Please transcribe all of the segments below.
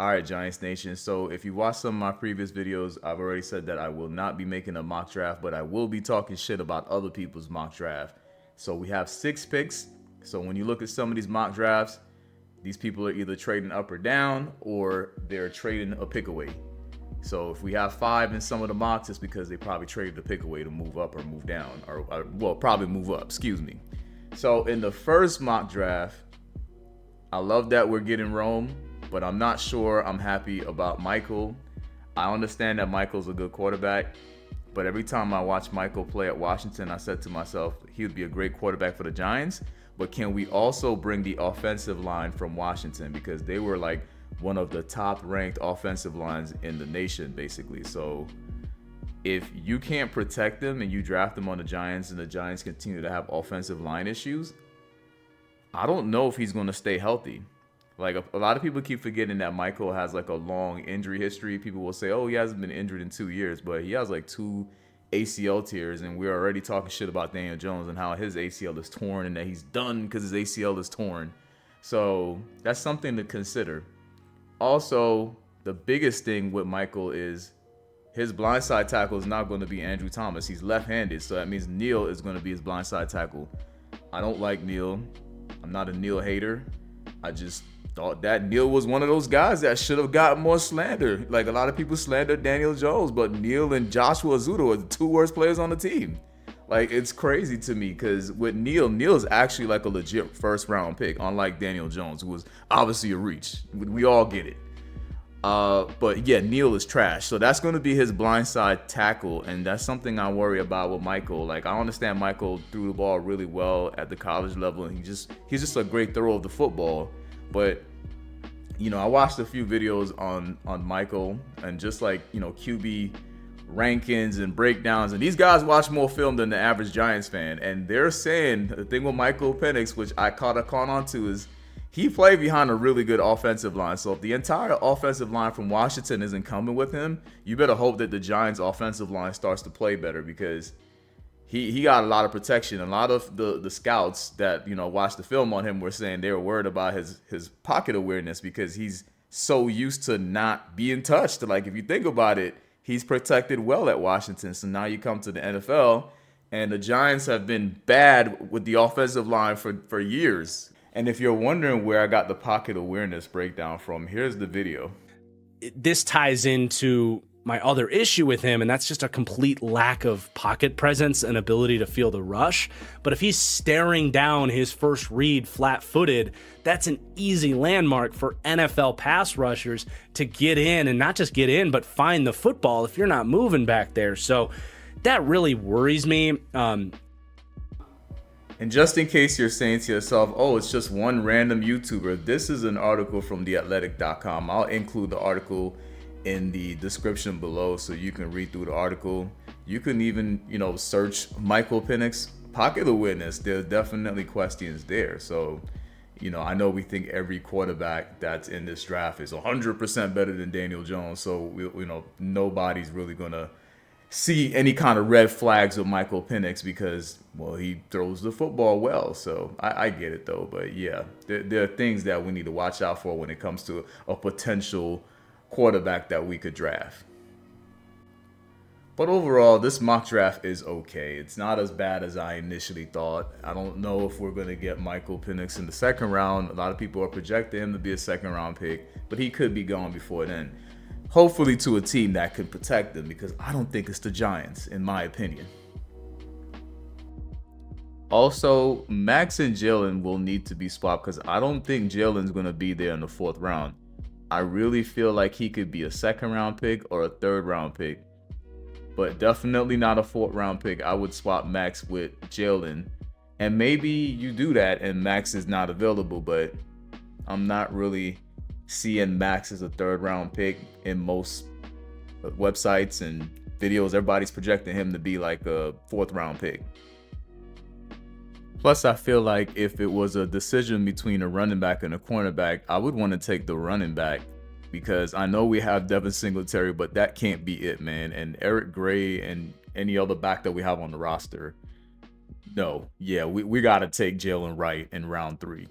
All right, Giants Nation. So if you watched some of my previous videos, I've already said that I will not be making a mock draft, but I will be talking shit about other people's mock draft. So we have 6 picks. So when you look at some of these mock drafts, these people are either trading up or down, or they're trading a pick away. So if we have 5 in some of the mocks, it's because they probably traded the pick away to move up or move down, or well, probably move up. Excuse me. So in the first mock draft, I love that we're getting Rome, but I'm not sure I'm happy about Michael. I understand that Michael's a good quarterback, but every time I watch Michael play at Washington, I said to myself, he would be a great quarterback for the Giants, but can we also bring the offensive line from Washington? Because they were like one of the top ranked offensive lines in the nation, basically. So if you can't protect them and you draft them on the Giants and the Giants continue to have offensive line issues, I don't know if he's going to stay healthy. Like a lot of people keep forgetting that Michael has like a long injury history. People will say, "Oh, he hasn't been injured in 2 years," but he has like 2 ACL tears, and we're already talking shit about Daniel Jones and how his ACL is torn and that he's done because his ACL is torn. So that's something to consider. Also, the biggest thing with Michael is his blindside tackle is not going to be Andrew Thomas. He's left-handed, so that means Neal is going to be his blindside tackle. I don't like Neal. I'm not a Neal hater. I just thought that Neal was one of those guys that should have got more slander. Like a lot of people slander Daniel Jones, but Neal and Joshua Zudo are the 2 worst players on the team. Like it's crazy to me because with Neal's actually like a legit first round pick, unlike Daniel Jones, who was obviously a reach. We all get it. But yeah, Neal is trash. So that's going to be his blindside tackle, and that's something I worry about with Michael. Like I understand Michael threw the ball really well at the college level, and he's just a great thrower of the football. But I watched a few videos on Michael and just like QB rankings and breakdowns, and these guys watch more film than the average Giants fan, and they're saying the thing with Michael Penix, which I caught on to, is he played behind a really good offensive line. So if the entire offensive line from Washington isn't coming with him, you better hope that the Giants' offensive line starts to play better because he got a lot of protection. A lot of the scouts that watched the film on him were saying they were worried about his pocket awareness because he's so used to not being touched. Like if you think about it, he's protected well at Washington. So now you come to the NFL, and the Giants have been bad with the offensive line for years. And if you're wondering where I got the pocket awareness breakdown from, here's the video. This ties into my other issue with him, and that's just a complete lack of pocket presence and ability to feel the rush. But if he's staring down his first read flat-footed, that's an easy landmark for NFL pass rushers to get in, and not just get in, but find the football if you're not moving back there. So that really worries me. And just in case you're saying to yourself, oh, it's just one random YouTuber, this is an article from theathletic.com. I'll include the article in the description below so you can read through the article. You can even, search Michael Penix pocket awareness. There's definitely questions there. So, I know we think every quarterback that's in this draft is 100% better than Daniel Jones. So, nobody's really going to see any kind of red flags with Michael Penix because, well, he throws the football well. So I get it though. But yeah, there are things that we need to watch out for when it comes to a potential quarterback that we could draft. But overall, this mock draft is okay. It's not as bad as I initially thought. I don't know if we're going to get Michael Penix in the second round. A lot of people are projecting him to be a second round pick, but he could be gone before then. Hopefully to a team that can protect them, because I don't think it's the Giants, in my opinion. Also, Max and Jalen will need to be swapped because I don't think Jalen's going to be there in the 4th round. I really feel like he could be a 2nd round pick or a 3rd round pick, but definitely not a 4th round pick. I would swap Max with Jalen, and maybe you do that and Max is not available, but I'm not really seeing Max as a 3rd round pick in most websites and videos. Everybody's projecting him to be like a 4th round pick. Plus, I feel like if it was a decision between a running back and a cornerback, I would want to take the running back because I know we have Devin Singletary, but that can't be it, man. And Eric Gray and any other back that we have on the roster, no. Yeah, we got to take Jalen Wright in round 3.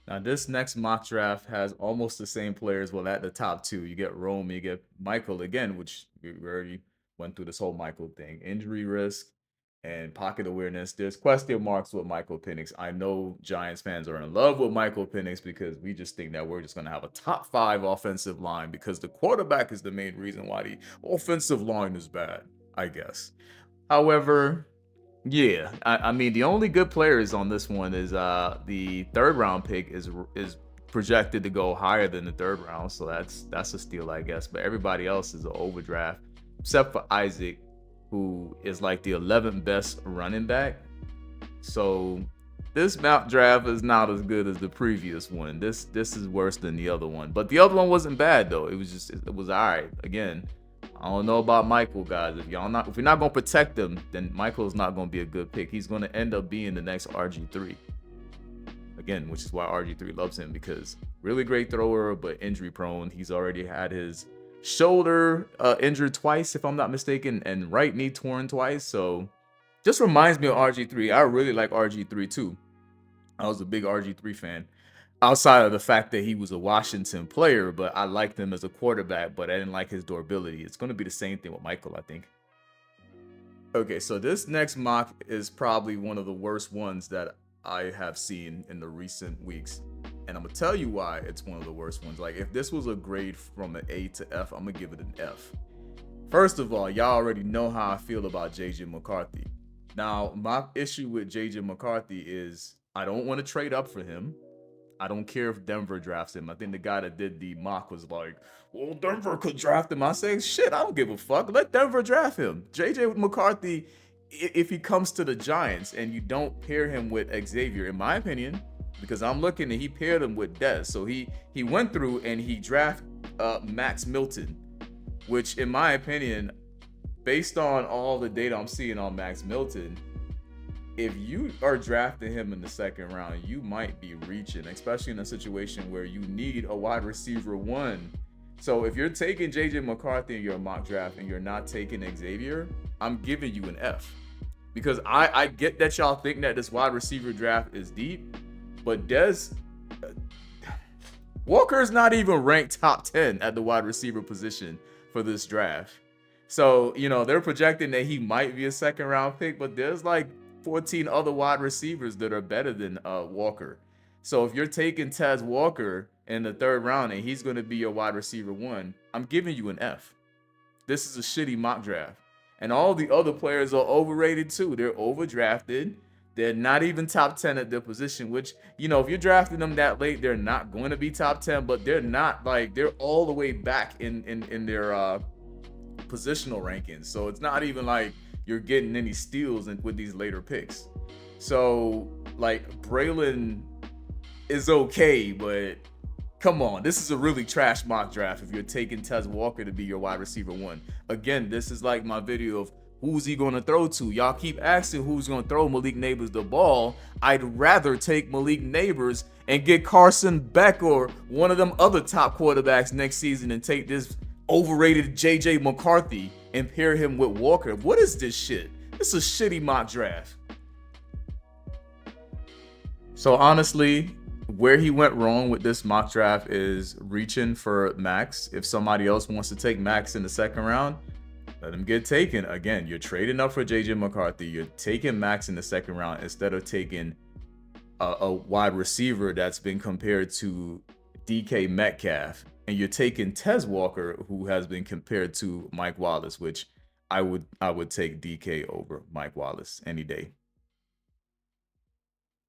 Now, this next mock draft has almost the same players. Well, at the top two, you get Rome, you get Michael again, which we already went through this whole Michael thing. Injury risk and pocket awareness. There's question marks with Michael Penix. I know Giants fans are in love with Michael Penix because we just think that we're just going to have a top 5 offensive line because the quarterback is the main reason why the offensive line is bad, I guess. However, yeah, I mean the only good players on this one is the third round pick is projected to go higher than the third round, so that's a steal, I guess. But everybody else is an overdraft, except for Isaac, who is like the 11th best running back. So this mock draft is not as good as the previous one. This is worse than the other one, but the other one wasn't bad though. It was all right. Again, I don't know about Michael, guys. If you're not gonna protect him, then Michael's not gonna be a good pick. He's gonna end up being the next RG3. Again, which is why RG3 loves him, because really great thrower, but injury prone. He's already had his shoulder injured twice, if I'm not mistaken, and right knee torn twice. So just reminds me of RG3. I really like RG3 too. I was a big RG3 fan. Outside of the fact that he was a Washington player, but I liked him as a quarterback, but I didn't like his durability. It's going to be the same thing with Michael, I think. Okay, so this next mock is probably one of the worst ones that I have seen in the recent weeks. And I'm going to tell you why it's one of the worst ones. Like, if this was a grade from an A to F, I'm going to give it an F. First of all, y'all already know how I feel about JJ McCarthy. Now, my issue with JJ McCarthy is I don't want to trade up for him. I don't care if Denver drafts him. I think the guy that did the mock was like, well, Denver could draft him. I say, shit, I don't give a fuck. Let Denver draft him. JJ McCarthy, if he comes to the Giants and you don't pair him with Xavier, in my opinion, because I'm looking and he paired him with Dez. So he went through and he drafted Max Milton, which in my opinion, based on all the data I'm seeing on Max Milton, if you are drafting him in the second round, you might be reaching, especially in a situation where you need a wide receiver 1. So if you're taking JJ McCarthy in your mock draft and you're not taking Xavier, I'm giving you an F. Because I get that y'all think that this wide receiver draft is deep, but Walker's not even ranked top 10 at the wide receiver position for this draft. So, you know, they're projecting that he might be a second round pick, but there's like 14 other wide receivers that are better than Walker. So if you're taking Tez Walker in the third round and he's going to be your wide receiver 1, I'm giving you an F. This is a shitty mock draft. And all the other players are overrated too. They're overdrafted. They're not even top 10 at their position, which, you know, if you're drafting them that late, they're not going to be top 10, but they're not like, they're all the way back in their positional rankings. So it's not even like you're getting any steals with these later picks. So like Braylon is okay, but come on, this is a really trash mock draft if you're taking Tez Walker to be your wide receiver 1. Again, this is like my video of who's he going to throw to. Y'all keep asking who's going to throw Malik Neighbors the ball. I'd rather take Malik Neighbors and get Carson Beck or one of them other top quarterbacks next season and take this overrated JJ McCarthy and pair him with Walker. What is this shit? This is a shitty mock draft. So honestly, where he went wrong with this mock draft is reaching for Max. If somebody else wants to take Max in the second round, let him get taken. Again, you're trading up for JJ McCarthy. You're taking Max in the second round instead of taking a wide receiver that's been compared to DK Metcalf. And you're taking Tez Walker, who has been compared to Mike Wallace, which I would take DK over Mike Wallace any day.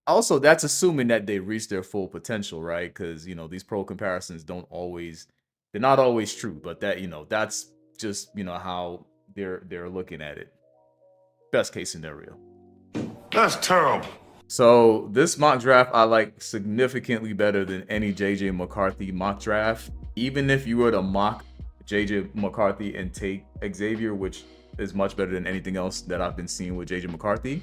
Also, that's assuming that they reach their full potential, right? Because, you know, these pro comparisons they're not always true, but that, you know, that's just, you know, how they're looking at it. Best case scenario. That's terrible. So this mock draft I like significantly better than any JJ McCarthy mock draft. Even if you were to mock JJ McCarthy and take Xavier, which is much better than anything else that I've been seeing with JJ McCarthy,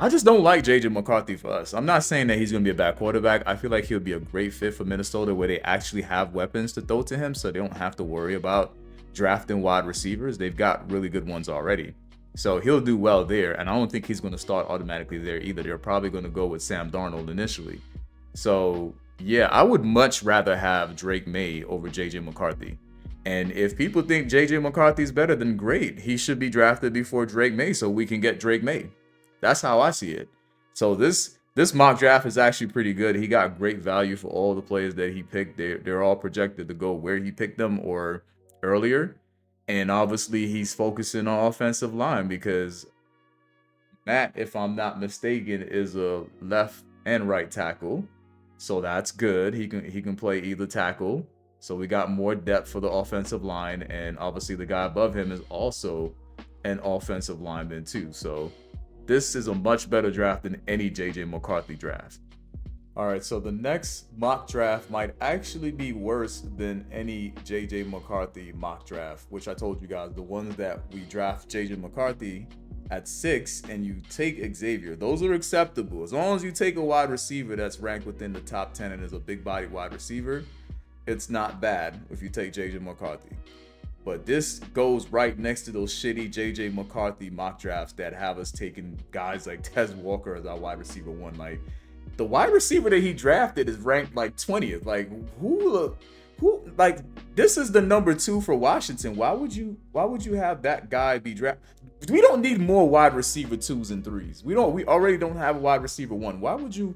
I just don't like JJ McCarthy for us. I'm not saying that he's going to be a bad quarterback. I feel like he'll be a great fit for Minnesota where they actually have weapons to throw to him, so they don't have to worry about drafting wide receivers. They've got really good ones already. So he'll do well there, and I don't think he's going to start automatically there either. They're probably going to go with Sam Darnold initially. So yeah, I would much rather have Drake May over JJ McCarthy. And if people think JJ McCarthy's better, then great. He should be drafted before Drake May so we can get Drake May. That's how I see it. So this mock draft is actually pretty good. He got great value for all the players that he picked. They're all projected to go where he picked them or earlier. And obviously he's focusing on offensive line because Matt, if I'm not mistaken, is a left and right tackle. So that's good. He can play either tackle. So we got more depth for the offensive line, and obviously the guy above him is also an offensive lineman too. So this is a much better draft than any JJ McCarthy draft. All right, so the next mock draft might actually be worse than any JJ McCarthy mock draft, which I told you guys, the ones that we draft JJ McCarthy at 6 and you take Xavier, those are acceptable. As long as you take a wide receiver that's ranked within the top 10 and is a big body wide receiver, it's not bad if you take JJ McCarthy. But this goes right next to those shitty JJ McCarthy mock drafts that have us taking guys like Tez Walker as our wide receiver 1. Like, the wide receiver that he drafted is ranked like 20th. Like, who like, this is the number 2 for Washington. Why would you have that guy be drafted? We don't need more wide receiver 2s and 3s. We already don't have a wide receiver 1. Why would you?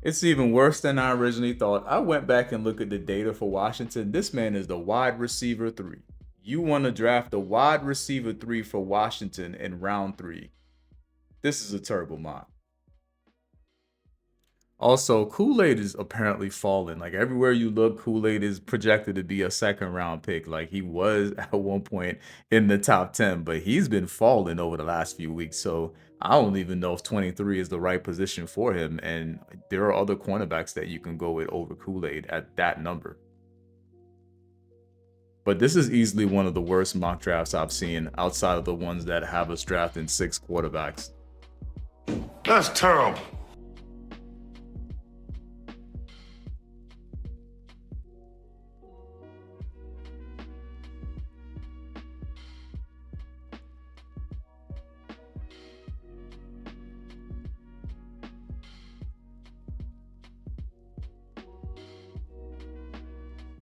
It's even worse than I originally thought. I went back and looked at the data for Washington. This man is the wide receiver 3. You want to draft a wide receiver 3 for Washington in round 3. This is a terrible mock. Also, Kool-Aid is apparently falling. Like, everywhere you look, Kool-Aid is projected to be a second round pick. Like, he was at one point in the top 10, but he's been falling over the last few weeks. So I don't even know if 23 is the right position for him. And there are other cornerbacks that you can go with over Kool-Aid at that number. But this is easily one of the worst mock drafts I've seen outside of the ones that have us drafting 6 quarterbacks. That's terrible.